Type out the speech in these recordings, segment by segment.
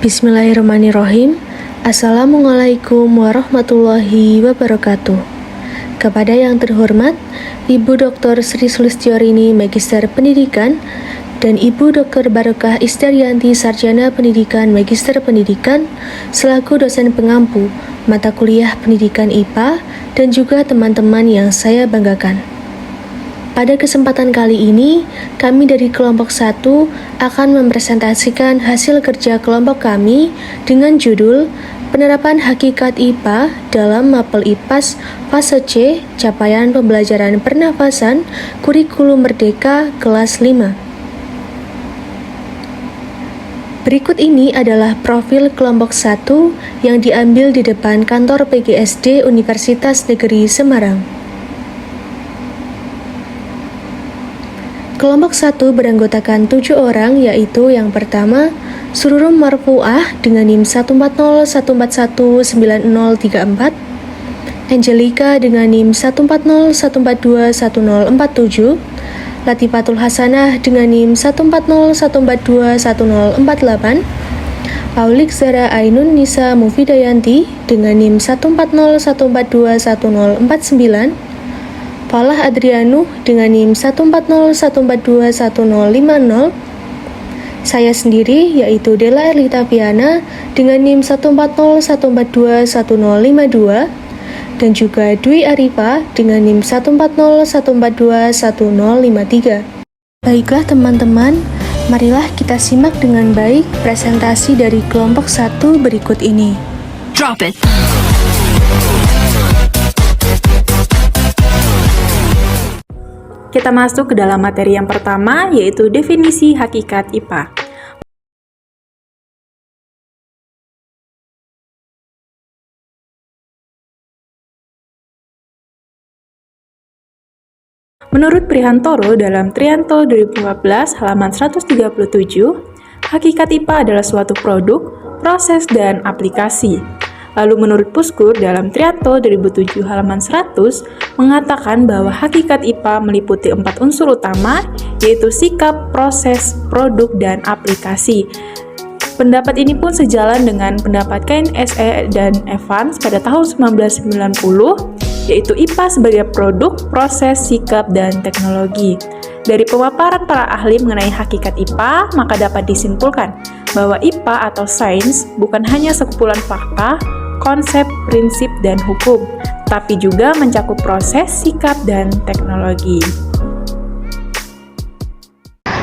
Bismillahirrahmanirrahim. Assalamualaikum warahmatullahi wabarakatuh. Kepada yang terhormat Ibu Dr. Sri Sulistyorini, Magister Pendidikan, dan Ibu Dr. Barokah Isdaryanti, Sarjana Pendidikan, Magister Pendidikan, selaku dosen pengampu mata kuliah Pendidikan IPA, dan juga teman-teman yang saya banggakan. Pada kesempatan kali ini, kami dari kelompok 1 akan mempresentasikan hasil kerja kelompok kami dengan judul Penerapan Hakikat IPA dalam Mapel IPAS Fase C, Capaian Pembelajaran Pernafasan, Kurikulum Merdeka kelas 5. Berikut ini adalah profil kelompok 1 yang diambil di depan kantor PGSD Universitas Negeri Semarang. Kelompok 1 beranggotakan 7 orang, yaitu yang pertama, Sururum Marfuah dengan NIM 14014190034, Angelica dengan NIM 14014210047, Latifatul Hasanah dengan NIM 14014210048, Aulik Zara Ainun Nisa Mufidayanti dengan NIM 14014210049, Falah Adrianu dengan NIM 14014210050, saya sendiri yaitu Della Erlita Viana dengan NIM 14014210052, dan juga Dwi Arifa dengan NIM 14014210053. Baiklah teman-teman, marilah kita simak dengan baik presentasi dari kelompok 1 berikut ini. Drop it. Kita masuk ke dalam materi yang pertama, yaitu definisi hakikat IPA. Menurut Prihantoro dalam Trianto 2015 halaman 137, hakikat IPA adalah suatu produk, proses, dan aplikasi. Lalu menurut Puskur dalam Trianto 2007 halaman 100 mengatakan bahwa hakikat IPA meliputi 4 unsur utama, yaitu sikap, proses, produk, dan aplikasi. Pendapat ini pun sejalan dengan pendapat KNSE dan Evans pada tahun 1990, yaitu IPA sebagai produk, proses, sikap, dan teknologi. Dari pemaparan para ahli mengenai hakikat IPA, maka dapat disimpulkan bahwa IPA atau sains bukan hanya sekumpulan fakta, konsep, prinsip, dan hukum, tapi juga mencakup proses, sikap, dan teknologi.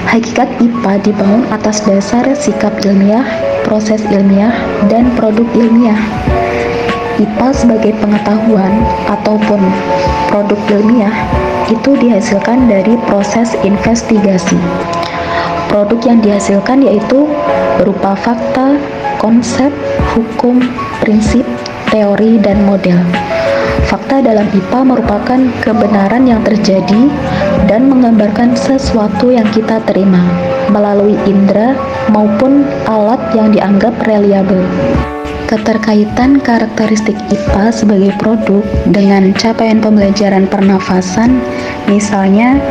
Hakikat IPA dibangun atas dasar sikap ilmiah, proses ilmiah, dan produk ilmiah. IPA sebagai pengetahuan ataupun produk ilmiah itu dihasilkan dari proses investigasi. Produk yang dihasilkan yaitu berupa fakta, konsep, hukum, prinsip, teori, dan model. Fakta dalam IPA merupakan kebenaran yang terjadi dan menggambarkan sesuatu yang kita terima melalui indera maupun alat yang dianggap reliabel. Keterkaitan karakteristik IPA sebagai produk dengan capaian pembelajaran pernafasan, misalnya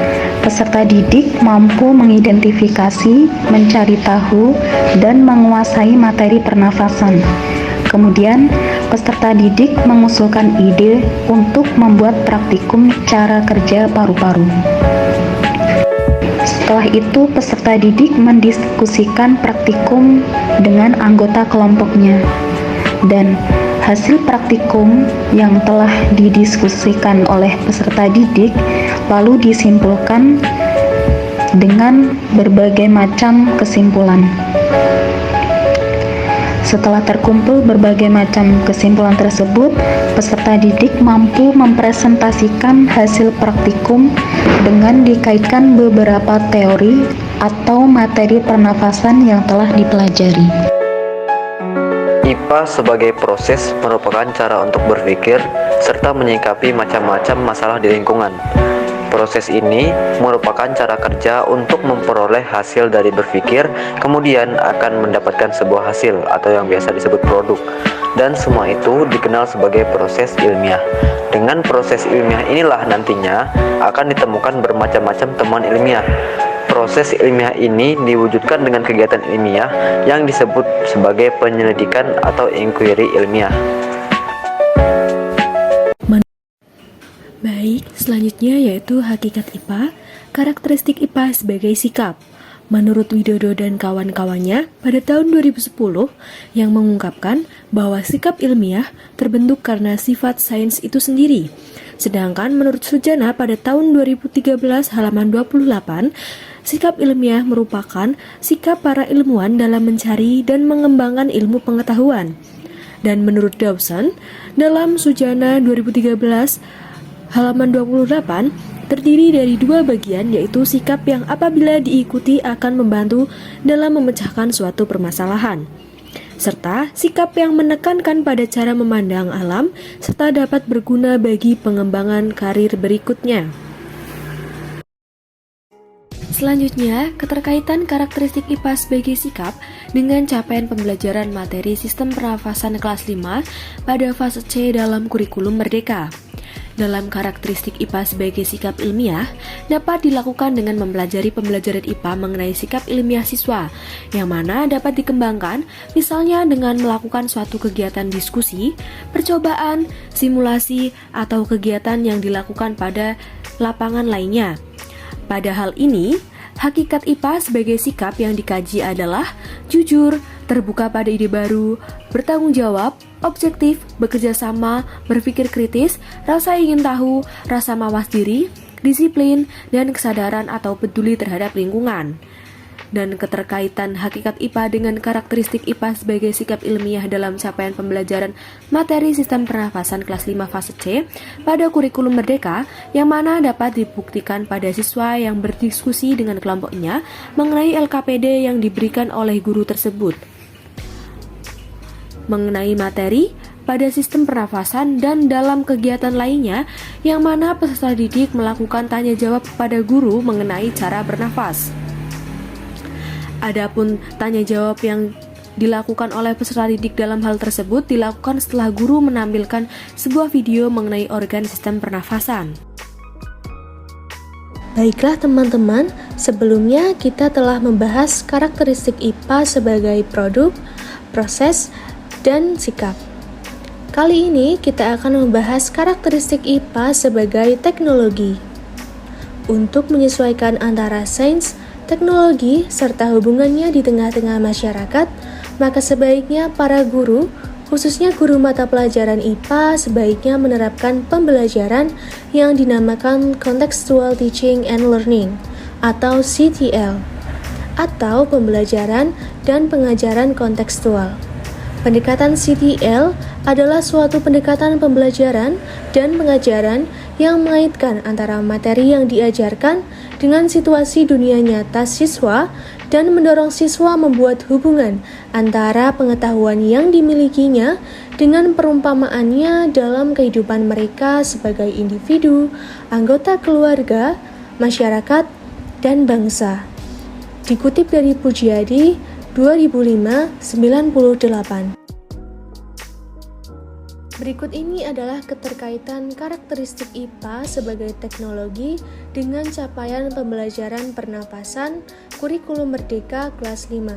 peserta didik mampu mengidentifikasi, mencari tahu, dan menguasai materi pernafasan. Kemudian, peserta didik mengusulkan ide untuk membuat praktikum cara kerja paru-paru. Setelah itu, peserta didik mendiskusikan praktikum dengan anggota kelompoknya. Dan hasil praktikum yang telah didiskusikan oleh peserta didik lalu disimpulkan dengan berbagai macam kesimpulan. Setelah terkumpul berbagai macam kesimpulan tersebut, peserta didik mampu mempresentasikan hasil praktikum dengan dikaitkan beberapa teori atau materi pernafasan yang telah dipelajari. IPA sebagai proses merupakan cara untuk berpikir serta menyikapi macam-macam masalah di lingkungan. Proses ini merupakan cara kerja untuk memperoleh hasil dari berpikir, kemudian akan mendapatkan sebuah hasil atau yang biasa disebut produk. Dan semua itu dikenal sebagai proses ilmiah. Dengan proses ilmiah inilah nantinya akan ditemukan bermacam-macam temuan ilmiah. Proses ilmiah ini diwujudkan dengan kegiatan ilmiah yang disebut sebagai penyelidikan atau inquiry ilmiah. Baik, selanjutnya yaitu hakikat IPA, karakteristik IPA sebagai sikap. Menurut Widodo dan kawan-kawannya pada tahun 2010 yang mengungkapkan bahwa sikap ilmiah terbentuk karena sifat sains itu sendiri. Sedangkan menurut Sujana pada tahun 2013 halaman 28, sikap ilmiah merupakan sikap para ilmuwan dalam mencari dan mengembangkan ilmu pengetahuan. Dan menurut Dawson, dalam Sujana 2013 halaman 28 terdiri dari dua bagian, yaitu sikap yang apabila diikuti akan membantu dalam memecahkan suatu permasalahan, serta sikap yang menekankan pada cara memandang alam serta dapat berguna bagi pengembangan karir berikutnya. Selanjutnya, keterkaitan karakteristik IPA sebagai sikap dengan capaian pembelajaran materi sistem pernafasan kelas 5 pada fase C dalam kurikulum Merdeka. Dalam karakteristik IPA sebagai sikap ilmiah dapat dilakukan dengan mempelajari pembelajaran IPA mengenai sikap ilmiah siswa, yang mana dapat dikembangkan misalnya dengan melakukan suatu kegiatan diskusi, percobaan, simulasi, atau kegiatan yang dilakukan pada lapangan lainnya. Pada hal ini, hakikat IPA sebagai sikap yang dikaji adalah jujur, terbuka pada ide baru, bertanggung jawab, objektif, bekerja sama, berpikir kritis, rasa ingin tahu, rasa mawas diri, disiplin, dan kesadaran atau peduli terhadap lingkungan. Dan keterkaitan hakikat IPA dengan karakteristik IPA sebagai sikap ilmiah dalam capaian pembelajaran materi sistem pernafasan kelas 5 fase C pada kurikulum Merdeka, yang mana dapat dibuktikan pada siswa yang berdiskusi dengan kelompoknya mengenai LKPD yang diberikan oleh guru tersebut, mengenai materi pada sistem pernafasan dan dalam kegiatan lainnya, yang mana peserta didik melakukan tanya jawab kepada guru mengenai cara bernafas. Adapun tanya jawab yang dilakukan oleh peserta didik dalam hal tersebut dilakukan setelah guru menampilkan sebuah video mengenai organ sistem pernafasan. Baiklah teman-teman, sebelumnya kita telah membahas karakteristik IPA sebagai produk, proses, dan sikap. Kali ini kita akan membahas karakteristik IPA sebagai teknologi. Untuk menyesuaikan antara sains, teknologi, serta hubungannya di tengah-tengah masyarakat, maka sebaiknya para guru, khususnya guru mata pelajaran IPA, sebaiknya menerapkan pembelajaran yang dinamakan Contextual Teaching and Learning, atau CTL, atau pembelajaran dan pengajaran kontekstual. Pendekatan CTL adalah suatu pendekatan pembelajaran dan pengajaran yang mengaitkan antara materi yang diajarkan dengan situasi dunia nyata siswa dan mendorong siswa membuat hubungan antara pengetahuan yang dimilikinya dengan perumpamaannya dalam kehidupan mereka sebagai individu, anggota keluarga, masyarakat, dan bangsa. Dikutip dari Pujiadi 2005-98. Berikut ini adalah keterkaitan karakteristik IPA sebagai teknologi dengan capaian pembelajaran pernapasan kurikulum Merdeka kelas 5.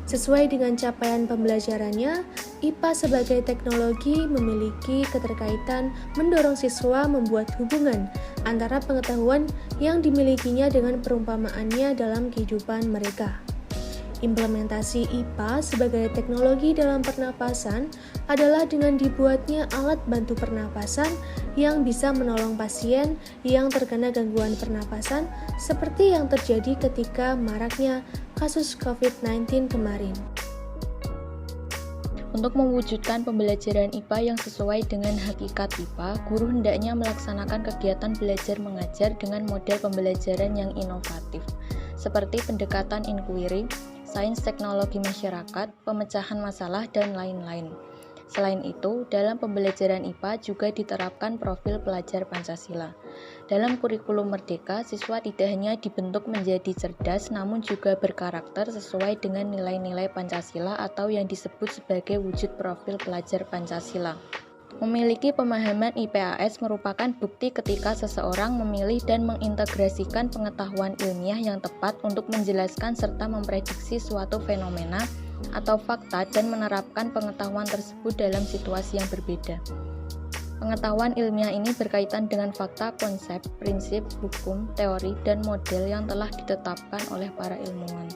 Sesuai dengan capaian pembelajarannya, IPA sebagai teknologi memiliki keterkaitan mendorong siswa membuat hubungan antara pengetahuan yang dimilikinya dengan perumpamaannya dalam kehidupan mereka. Implementasi IPA sebagai teknologi dalam pernapasan adalah dengan dibuatnya alat bantu pernapasan yang bisa menolong pasien yang terkena gangguan pernapasan seperti yang terjadi ketika maraknya kasus COVID-19 kemarin. Untuk mewujudkan pembelajaran IPA yang sesuai dengan hakikat IPA, guru hendaknya melaksanakan kegiatan belajar mengajar dengan model pembelajaran yang inovatif, seperti pendekatan inquiry, sains teknologi masyarakat, pemecahan masalah, dan lain-lain. Selain itu, dalam pembelajaran IPA juga diterapkan profil pelajar Pancasila. Dalam kurikulum Merdeka, siswa tidak hanya dibentuk menjadi cerdas, namun juga berkarakter sesuai dengan nilai-nilai Pancasila atau yang disebut sebagai wujud profil pelajar Pancasila. Memiliki pemahaman IPAS merupakan bukti ketika seseorang memilih dan mengintegrasikan pengetahuan ilmiah yang tepat untuk menjelaskan serta memprediksi suatu fenomena atau fakta dan menerapkan pengetahuan tersebut dalam situasi yang berbeda. Pengetahuan ilmiah ini berkaitan dengan fakta, konsep, prinsip, hukum, teori, dan model yang telah ditetapkan oleh para ilmuwan.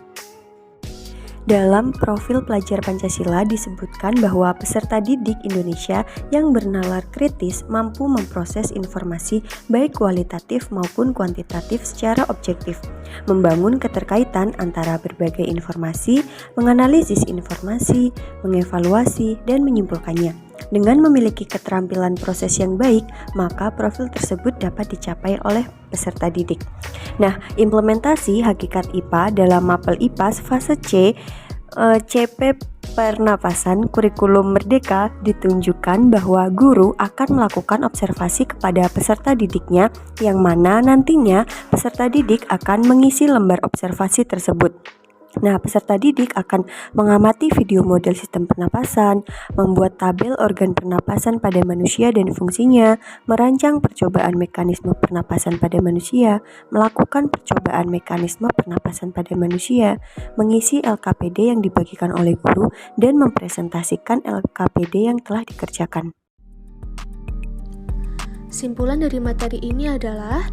Dalam profil pelajar Pancasila disebutkan bahwa peserta didik Indonesia yang bernalar kritis mampu memproses informasi baik kualitatif maupun kuantitatif secara objektif, membangun keterkaitan antara berbagai informasi, menganalisis informasi, mengevaluasi, dan menyimpulkannya. Dengan memiliki keterampilan proses yang baik, maka profil tersebut dapat dicapai oleh peserta didik. Nah, implementasi hakikat IPA dalam mapel IPAS fase C, CP Pernapasan Kurikulum Merdeka ditunjukkan bahwa guru akan melakukan observasi kepada peserta didiknya, yang mana nantinya peserta didik akan mengisi lembar observasi tersebut. Nah, peserta didik akan mengamati video model sistem pernapasan, membuat tabel organ pernapasan pada manusia dan fungsinya, merancang percobaan mekanisme pernapasan pada manusia, melakukan percobaan mekanisme pernapasan pada manusia, mengisi LKPD yang dibagikan oleh guru, dan mempresentasikan LKPD yang telah dikerjakan. Simpulan dari materi ini adalah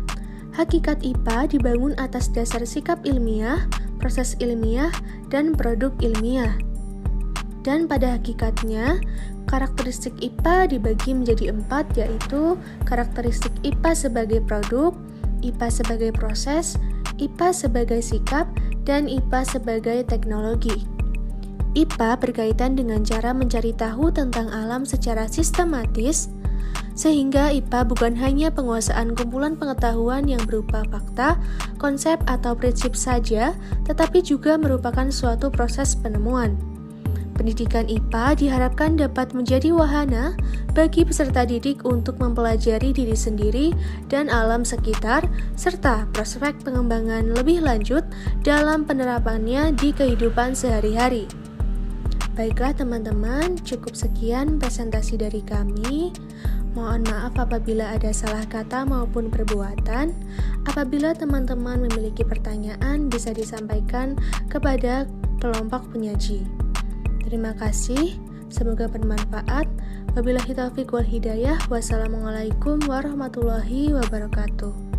hakikat IPA dibangun atas dasar sikap ilmiah, proses ilmiah, dan produk ilmiah. Dan pada hakikatnya, karakteristik IPA dibagi menjadi 4, yaitu karakteristik IPA sebagai produk, IPA sebagai proses, IPA sebagai sikap, dan IPA sebagai teknologi. IPA berkaitan dengan cara mencari tahu tentang alam secara sistematis, sehingga IPA bukan hanya penguasaan kumpulan pengetahuan yang berupa fakta, konsep, atau prinsip saja, tetapi juga merupakan suatu proses penemuan. Pendidikan IPA diharapkan dapat menjadi wahana bagi peserta didik untuk mempelajari diri sendiri dan alam sekitar, serta prospek pengembangan lebih lanjut dalam penerapannya di kehidupan sehari-hari. Baiklah teman-teman, cukup sekian presentasi dari kami. Mohon maaf apabila ada salah kata maupun perbuatan. Apabila teman-teman memiliki pertanyaan, bisa disampaikan kepada kelompok penyaji. Terima kasih, semoga bermanfaat. Wabillahi taufiq wal hidayah. Wassalamualaikum warahmatullahi wabarakatuh.